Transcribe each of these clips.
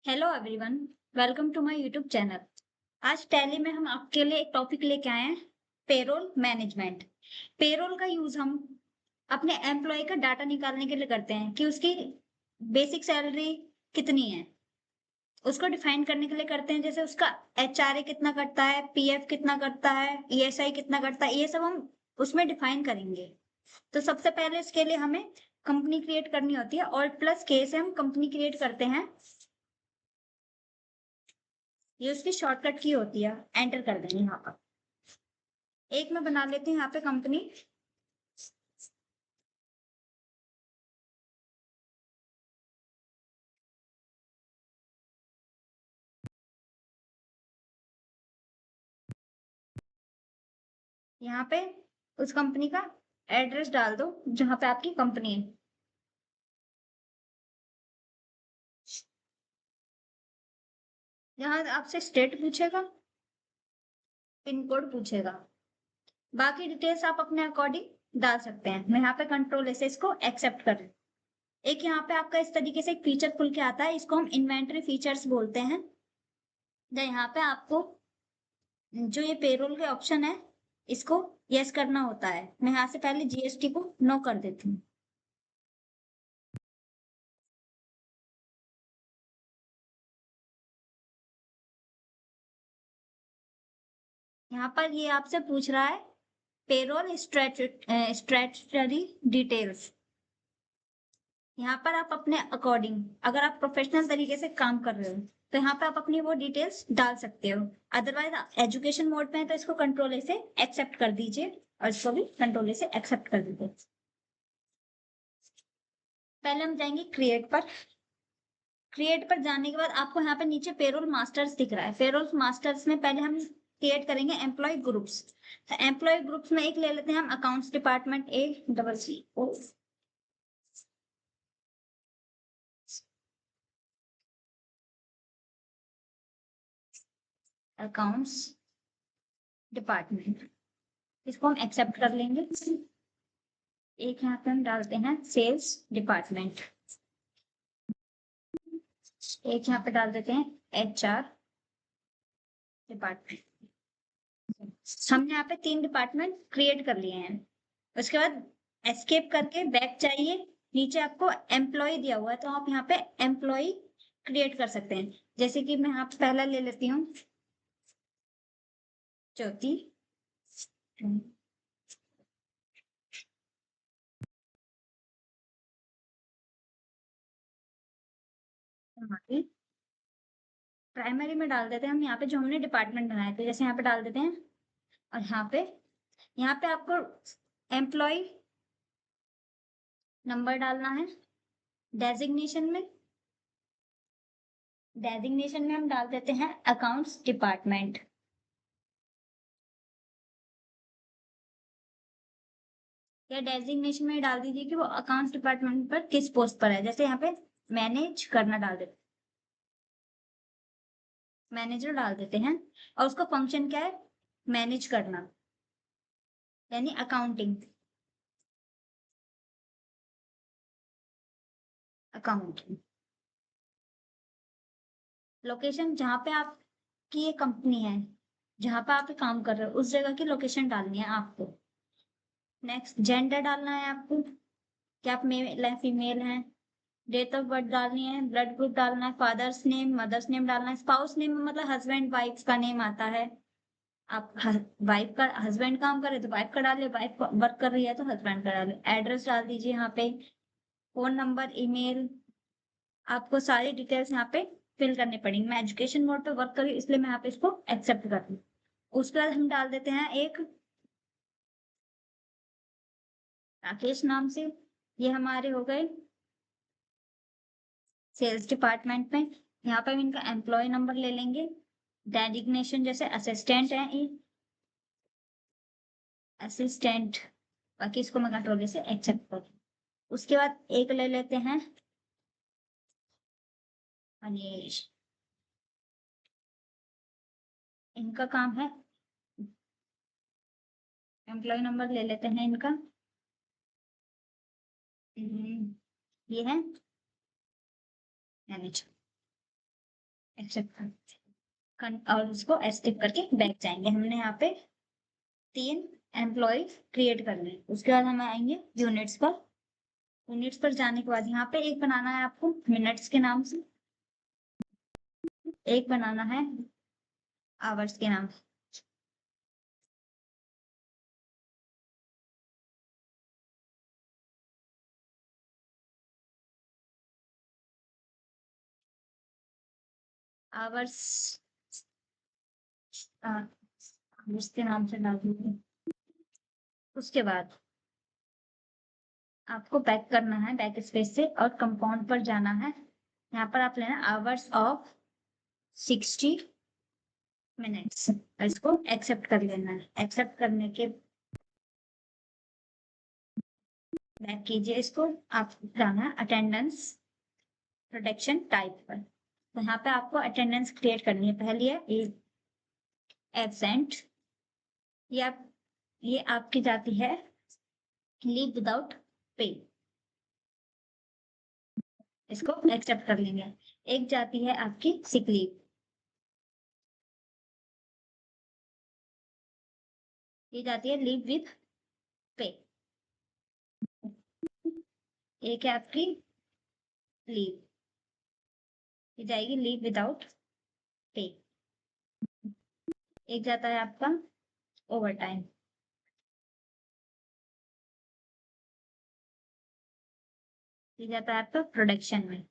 Hello everyone, welcome to my YouTube channel. आज Tally में हम आपके लिए एक टॉपिक लेके आए हैं, पेरोल मैनेजमेंट। पेरोल का यूज हम अपने एम्प्लॉय का डाटा निकालने के लिए करते हैं कि उसकी बेसिक सैलरी कितनी है, उसको डिफाइन करने के लिए करते हैं। जैसे उसका एचआरए कितना कटता है, पीएफ कितना कटता है, ईएसआई कितना कटता है, ये सब हम उसमें डिफाइन करेंगे। तो सबसे पहले इसके लिए हमें कंपनी क्रिएट करनी होती है और प्लस के से हम कंपनी क्रिएट करते हैं। ये उसकी शॉर्टकट की होती है, एंटर कर देंगे यहाँ पर। एक में बना लेते हैं यहाँ पे कंपनी। यहाँ पे उस कंपनी का एड्रेस डाल दो जहाँ पे आपकी कंपनी है। यहाँ आपसे स्टेट पूछेगा, पिन कोड पूछेगा, बाकी डिटेल्स आप अपने अकॉर्डिंग डाल सकते हैं। मैं यहाँ पे कंट्रोल से इसको एक्सेप्ट कर रही हूँ। एक यहाँ पे आपका इस तरीके से एक फीचर खुल के आता है, इसको हम इन्वेंटरी फीचर्स बोलते हैं। यहाँ पे आपको जो ये पेरोल के ऑप्शन है, इसको यस करना होता है। मैं यहाँ से पहले जीएसटी को नो कर देती हूँ। यहाँ पर ये आपसे पूछ रहा है पेरोल स्ट्रेटरी डिटेल्स। यहाँ पर आप अपने अकॉर्डिंग, अगर आप प्रोफेशनल तरीके से काम कर रहे हो तो यहाँ पे आप अपनी वो डिटेल्स डाल सकते हो। अदरवाइज एजुकेशन मोड में है तो इसको कंट्रोल ए से एक्सेप्ट कर दीजिए और इसको भी कंट्रोल ए से एक्सेप्ट कर दीजिए। पहले हम जाएंगे क्रिएट पर। क्रिएट पर जाने के बाद आपको यहाँ पे नीचे पेरोल मास्टर्स दिख रहा है। पेरोल मास्टर्स में पहले हम क्रिएट करेंगे एम्प्लॉय ग्रुप्स। तो एम्प्लॉय ग्रुप्स में एक ले लेते हैं हम, accounts department A double C O. Accounts department, इसको हम एक्सेप्ट कर लेंगे। एक यहाँ पे हम डालते हैं सेल्स डिपार्टमेंट, एक यहाँ पे डाल देते हैं एचआर डिपार्टमेंट। हमने यहाँ पे 3 डिपार्टमेंट क्रिएट कर लिए हैं। उसके बाद एस्केप करके बैक चाहिए। नीचे आपको एम्प्लॉय दिया हुआ है तो आप यहाँ पे एम्प्लॉय क्रिएट कर सकते हैं। जैसे कि मैं यहाँ पे पहला ले लेती हूँ, ज्योति। प्राइमरी में डाल देते हैं हम यहाँ पे जो हमने डिपार्टमेंट बनाए थे, जैसे यहाँ पे डाल देते हैं। और यहाँ पे आपको एम्प्लॉय नंबर डालना है। डेजिग्नेशन में हम डाल देते हैं अकाउंट्स डिपार्टमेंट। या डेजिग्नेशन में डाल दीजिए कि वो अकाउंट्स डिपार्टमेंट पर किस पोस्ट पर है। जैसे यहाँ पे मैनेज करना डाल देते, मैनेजर डाल देते हैं। और उसका फंक्शन क्या है, मैनेज करना, यानी अकाउंटिंग, अकाउंटिंग। लोकेशन जहाँ पे आपकी ये कंपनी है, जहाँ पे आप ये काम कर रहे हो, उस जगह की लोकेशन डालनी है आपको। नेक्स्ट जेंडर डालना है आपको, क्या आप मेल है फीमेल हैं। डेट ऑफ बर्थ डालनी है, ब्लड ग्रुप डालना है, फादर्स नेम मदर्स नेम डालना है। स्पाउस नेम में मतलब हस्बैंड वाइफ का नेम आता है। आप वाइफ का, हस्बैंड काम कर रहे तो वाइफ का डालिए, वाइफ वर्क कर रही है तो हस्बैंड का डालिए। एड्रेस डाल दीजिए यहाँ पे, फोन नंबर, ईमेल। आपको सारी डिटेल्स यहाँ पे फिल करनी पड़ेंगी। मैं एजुकेशन मोड पे वर्क कर रही हूँ इसलिए मैं यहाँ पे इसको एक्सेप्ट कर दूँ। उसके बाद हम डाल देते हैं एक राकेश नाम से। ये हमारे हो गए सेल्स डिपार्टमेंट में। यहाँ पे हम इनका एम्प्लॉय नंबर ले लेंगे। डेजिग्नेशन जैसे असिस्टेंट है ये, असिस्टेंट। बाकी इसको मैं कंट्रोल से एक्सेप्ट कर। उसके बाद एक ले लेते हैं अनिश। इनका काम है, एम्प्लॉय नंबर ले लेते हैं इनका। ये है मैनेजर। एक्सेप्ट और उसको एस्टिक करके बैक जाएंगे। हमने यहाँ पे 3 एम्प्लॉय क्रिएट करने हैं। उसके बाद हम आएंगे यूनिट्स पर। यूनिट्स पर जाने के बाद यहाँ पे एक बनाना है आपको मिनट्स के नाम से, एक बनाना है आवर्स के नाम से। आवर्स आवर्स के नाम से डाल दूंगी। उसके बाद आपको बैक करना है, बैक स्पेस से, और कंपाउंड पर जाना है। यहाँ पर आप लेना आवर्स ऑफ 60 मिनट्स, इसको एक्सेप्ट कर लेना है। एक्सेप्ट करने के बैक कीजिए इसको। आप जाना है अटेंडेंस प्रोटेक्शन टाइप पर। तो यहाँ पे आपको अटेंडेंस क्रिएट करनी है। पहली है एब्सेंट, ये आपकी जाती है लीव विदाउट पे, इसको एक्सेप्ट कर लेंगे। एक जाती है आपकी सिक लीव, ये जाती है लीव विद पे। एक है आपकी लीव, ये जाएगी लीव विदाउट पे। एक जाता है आपका ओवर टाइम, ये जाता है आपका प्रोडक्शन में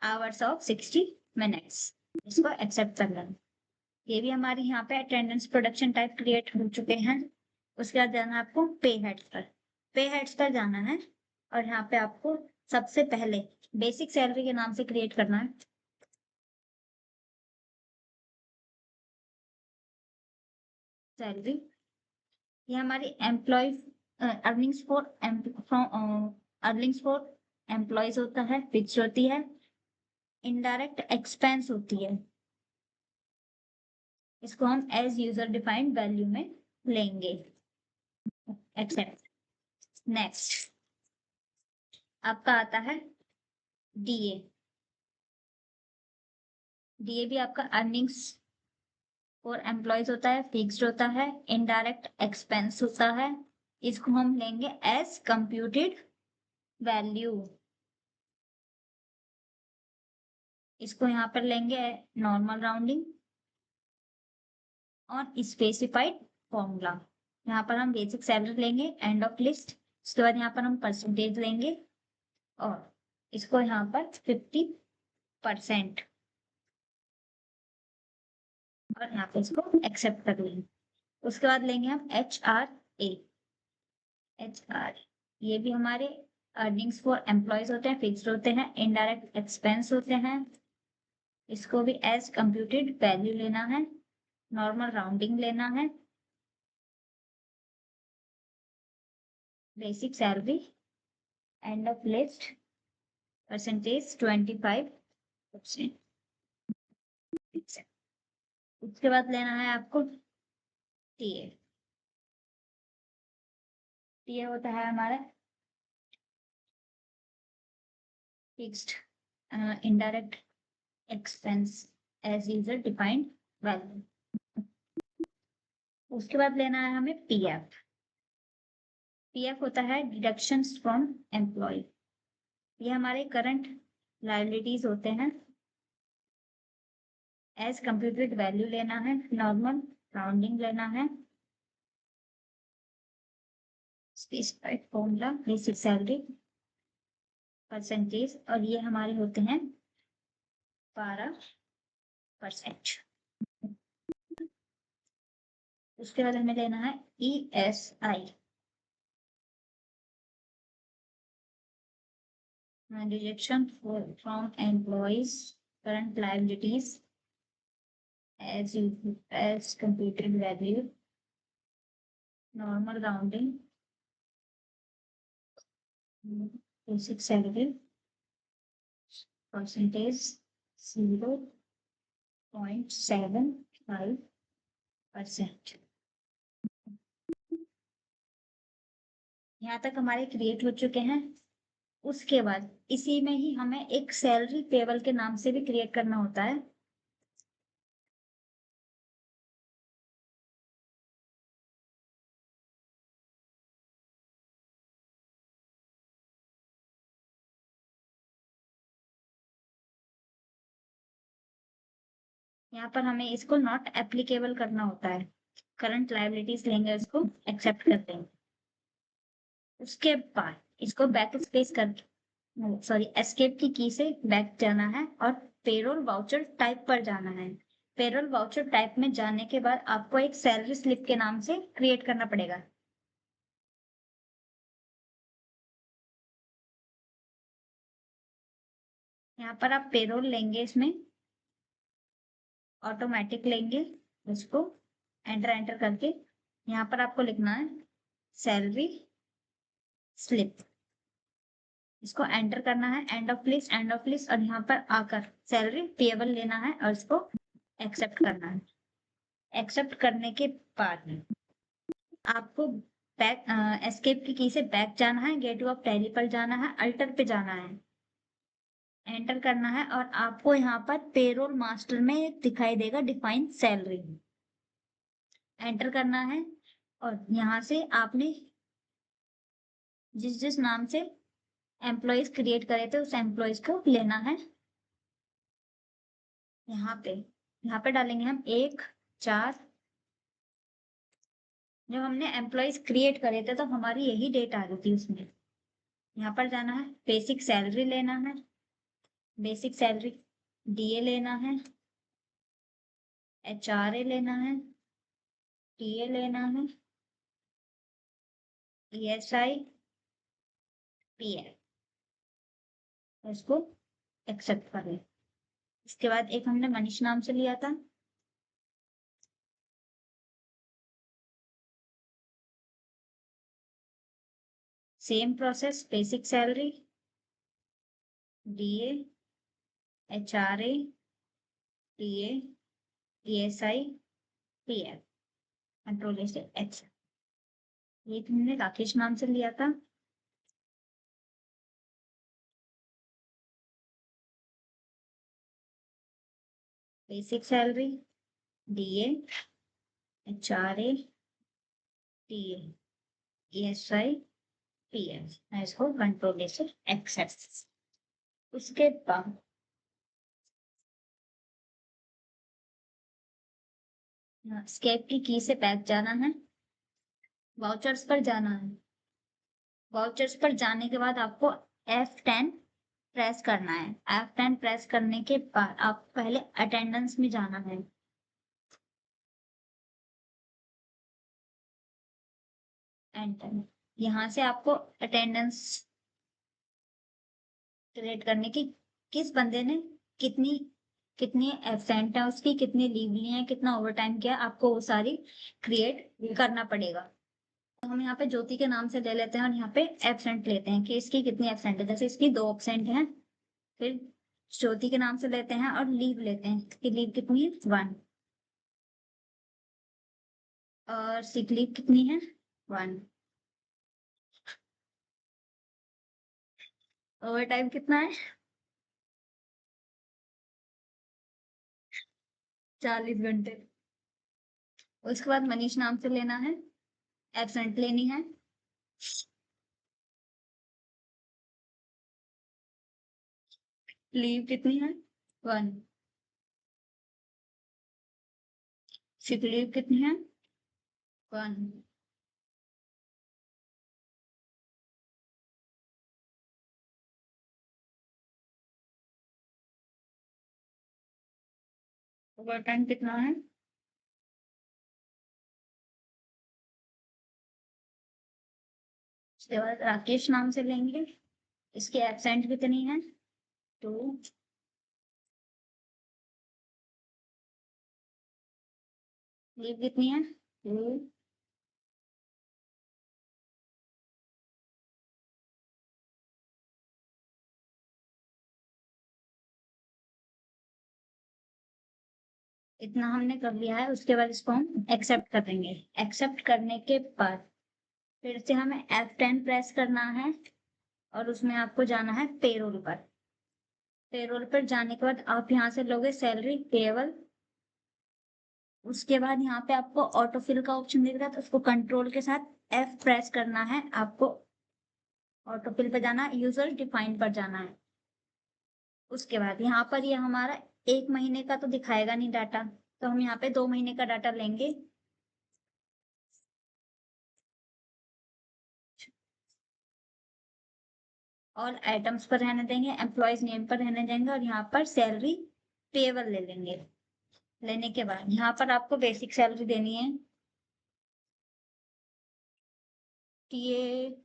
आवर्स ऑफ 60 मिनट्स, इसको एक्सेप्ट कर लेना। ये भी हमारी यहाँ पे अटेंडेंस प्रोडक्शन टाइप क्रिएट हो चुके हैं। उसके बाद जाना है आपको पे हेड्स पर। पे हेड्स पर जाना है और यहाँ पे आपको सबसे पहले बेसिक सैलरी के नाम से क्रिएट करना है। सैलरी, ये हमारी employee earnings for earnings for employees होता है, फिक्स होती है। इनडायरेक्ट एक्सपेंस होती है, इसको हम एज यूजर डिफाइंड वैल्यू में लेंगे। एक्सेप्ट। नेक्स्ट आपका आता है डीए। डीए भी आपका अर्निंग्स फॉर एम्प्लॉयज होता है, फिक्स्ड होता है, इनडायरेक्ट एक्सपेंस होता है। इसको हम लेंगे एज कंप्यूटेड वैल्यू, इसको यहाँ पर लेंगे नॉर्मल राउंडिंग और स्पेसिफाइड फॉर्मूला। यहाँ पर हम बेसिक सैलरी लेंगे एंड ऑफ लिस्ट, उसके बाद यहाँ पर हम परसेंटेज लेंगे और इसको यहाँ पर 50% और यहाँ पे इसको एक्सेप्ट कर लेंगे। उसके बाद लेंगे हम HRA। ये भी हमारे अर्निंग्स फॉर एम्प्लॉयज होते हैं, फिक्स्ड होते हैं, इनडायरेक्ट एक्सपेंस होते हैं। इसको भी एज कंप्यूटेड वैल्यू लेना है, नॉर्मल राउंडिंग लेना है, basic salary end of list percentage 25%। उसके बाद लेना है आपको टीए। टीए होता है हमारा fixed indirect expense as user defined value. उसके बाद लेना है हमें पीएफ। पीएफ होता है डिडक्शंस फ्रॉम एम्प्लॉय, ये हमारे करंट लायबिलिटीज होते हैं। एज कंप्यूटेड वैल्यू लेना है, नॉर्मल राउंडिंग लेना है, specified formula, basic salary percentage, और ये हमारे होते हैं 12%। उसके बाद हमें लेना है ESI, deduction from employees current liabilities as computed value, normal rounding, basic salary, percentage 0.75%। यहाँ तक हमारे क्रिएट हो चुके हैं। उसके बाद इसी में ही हमें एक सैलरी पेबल के नाम से भी क्रिएट करना होता है। यहाँ पर हमें इसको नॉट एप्लीकेबल करना होता है, करंट लायबिलिटीज लेंगे उसको एक्सेप्ट कर देंगे। उसके बाद इसको बैक स्पेस कर सॉरी एस्केप की से बैक जाना है और पेरोल वाउचर टाइप पर जाना है। पेरोल वाउचर टाइप में जाने के बाद आपको एक सैलरी स्लिप के नाम से क्रिएट करना पड़ेगा। यहाँ पर आप पेरोल लेंगे, इसमें ऑटोमेटिक लेंगे, उसको एंटर करके यहाँ पर आपको लिखना है सैलरी स्लिप। इसको एंटर करना है, एंड ऑफ लिस्ट और यहाँ पर आकर सैलरी पेएबल लेना है और इसको एक्सेप्ट करना है। एक्सेप्ट करने के बाद आपको बैक एस्केप की से बैक जाना है, गेट ऑफ टैली पर जाना है, अल्टर पे जाना है, एंटर करना है और आपको यहाँ पर पेरोल मास्टर में दिखाई देगा डिफाइन सैलरी, एंटर करना है और यहाँ से आपने जिस नाम से एम्प्लॉयज क्रिएट करे थे उस एम्प्लॉयज को लेना है। यहाँ पे डालेंगे हम 1/4। जब हमने एम्प्लॉयज क्रिएट करे थे तो हमारी यही डेट आ रही थी उसमें। यहाँ पर जाना है, बेसिक सैलरी लेना है, बेसिक सैलरी डीए लेना है, एचआरए लेना है, टीए लेना है, ईएसआई, पीएफ, इसको एक्सेप्ट करें। इसके बाद एक हमने मनीष नाम से लिया था, same process, basic salary DA, HRA, TA, ESI, PF, control से एक्सेप्ट। ये हमने राकेश नाम से लिया था, basic salary DA, HRA, TA, ESI, PF, मैं इसको कंट्रोल से एक्सेप्ट। उसके बाद स्केप की से बैक जाना है, वाउचर्स पर जाना है। वाउचर्स पर जाने के बाद आपको F10 प्रेस करना है। F10 प्रेस करने के बाद आपको पहले अटेंडेंस में जाना है। एंटर। यहाँ से आपको अटेंडेंस क्रिएट करने की, किस बंदे ने कितनी कितनी एब्सेंट है उसकी, कितनी लीव ली है, कितना ओवर टाइम किया, आपको वो सारी क्रिएट करना पड़ेगा। तो हम यहाँ पे ज्योति के नाम से ले लेते हैं और यहाँ पे एब्सेंट लेते हैं कि इसकी कितनी एब्सेंट है। जैसे इसकी 2 एब्सेंट है, फिर ज्योति के नाम से लेते हैं और लीव लेते हैं कि लीव कितनी है 1, और सिक लीव कितनी है 1, ओवर टाइम कितना है 40 घंटे। उसके बाद मनीष नाम से लेना है, एब्सेंट लेनी है, लीव कितनी है 1, सिक लीव कितनी है 1, ओवर टाइम कितना है। उसके बाद राकेश नाम से लेंगे, इसके एब्सेंट कितनी है 2, लीव कितनी है 2, इतना हमने कर लिया है। उसके बाद इसको हम एक्सेप्ट कर देंगे। एक्सेप्ट करने के बाद फिर से हमें F10 प्रेस करना है और उसमें आपको जाना है पेरोल पर। पेरोल पर जाने के बाद आप यहाँ से लोगे सैलरी पेएबल। उसके बाद यहाँ पे आपको ऑटोफिल का ऑप्शन दिख रहा है, तो उसको कंट्रोल के साथ F प्रेस करना है। आपको ऑटोफिल पर जाना है, यूजर डिफाइन पर जाना है। उसके बाद यहाँ पर ये हमारा 1 महीने का तो दिखाएगा नहीं डाटा, तो हम यहाँ पे 2 महीने का डाटा लेंगे। और आइटम्स पर रहने देंगे, एम्प्लॉयज नेम पर रहने देंगे और यहाँ पर सैलरी पेबल ले लेंगे। लेने के बाद यहाँ पर आपको बेसिक सैलरी देनी है कि ये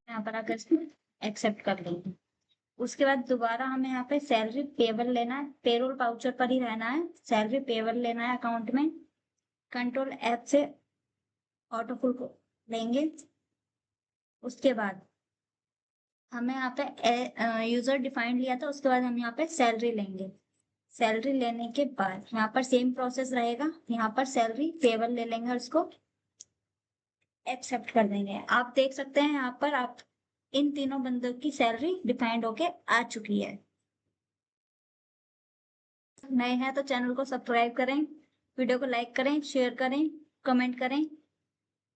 यहाँ पर आकर इसको एक्सेप्ट कर लेंगे। उसके बाद दोबारा हमें यहाँ पे सैलरी पेबल लेना है, पेरोल वाउचर पर ही रहना है, सैलरी पेबल लेना है अकाउंट में। कंट्रोल F से ऑटो फुल को लेंगे। उसके बाद हमें यहाँ पे यूजर डिफाइंड लिया था, उसके बाद हम यहाँ पे सैलरी लेंगे। सैलरी लेने के बाद यहाँ पर सेम प्रोसेस रहेगा, यहाँ पर सैलरी पेबल ले लेंगे और इसको एक्सेप्ट कर देंगे। आप देख सकते हैं यहाँ पर आप इन तीनों बंदों की सैलरी डिफाइंड होके आ चुकी है। नए हैं तो चैनल को सब्सक्राइब करें, वीडियो को लाइक करें, शेयर करें, कमेंट करें।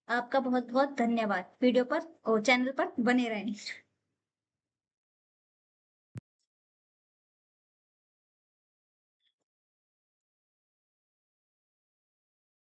आपका बहुत बहुत धन्यवाद। वीडियो पर और चैनल पर बने रहें।